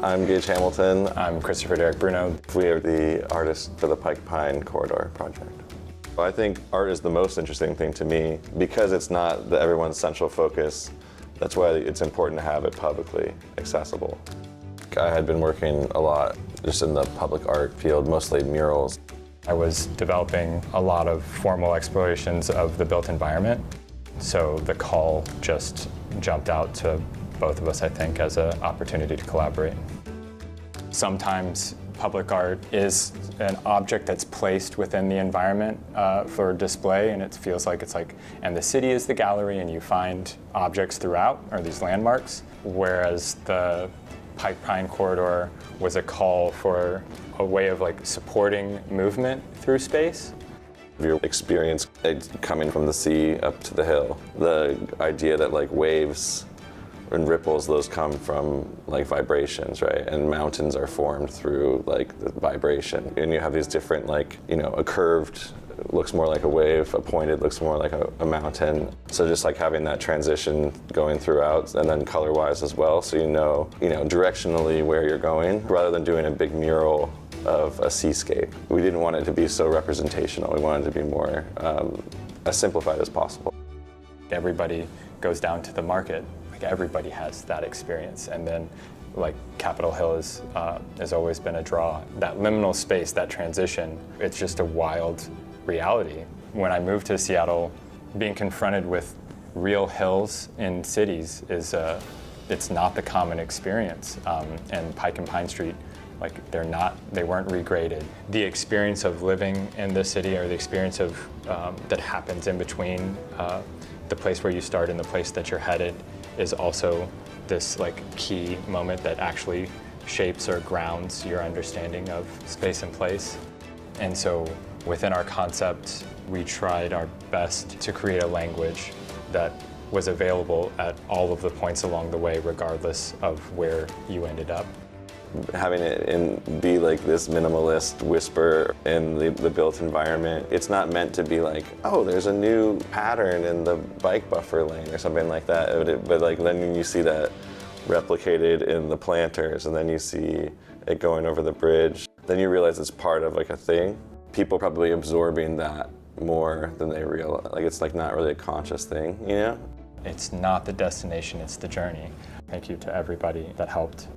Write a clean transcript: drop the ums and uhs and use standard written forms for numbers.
I'm Gage Hamilton. I'm Christopher Derek Bruno. We are the artists for the Pike Pine Corridor project. I think art is the most interesting thing to me because it's not everyone's central focus. That's why it's important to have it publicly accessible. I had been working a lot just in the public art field, mostly murals. I was developing a lot of formal explorations of the built environment, so the call just jumped out to both of us, I think, as an opportunity to collaborate. Sometimes public art is an object that's placed within the environment for display, and it feels like and the city is the gallery, and you find objects throughout, or these landmarks, whereas the Pike Pine Corridor was a call for a way of supporting movement through space. Your experience coming from the sea up to the hill, the idea that waves and ripples, those come from vibrations, right? And mountains are formed through the vibration. And you have these different a curved looks more like a wave, a pointed looks more like a mountain. So just having that transition going throughout, and then color-wise as well, so you know directionally where you're going, rather than doing a big mural of a seascape. We didn't want it to be so representational. We wanted it to be more as simplified as possible. Everybody goes down to the market. Everybody has that experience, and then Capitol Hill has always been a draw. That liminal space, that transition, it's just a wild reality. When I moved to Seattle, being confronted with real hills in cities it's not the common experience. And Pike and Pine Street, they weren't regraded. The experience of living in the city, or the experience of that happens in between the place where you start and the place that you're headed, is also this key moment that actually shapes or grounds your understanding of space and place. And so within our concept, we tried our best to create a language that was available at all of the points along the way, regardless of where you ended up. Having it be this minimalist whisper in the built environment, it's not meant to be oh, there's a new pattern in the bike buffer lane or something like that. But then you see that replicated in the planters, and then you see it going over the bridge. Then you realize it's part of a thing. People probably absorbing that more than they realize. It's not really a conscious thing, you know? It's not the destination, it's the journey. Thank you to everybody that helped.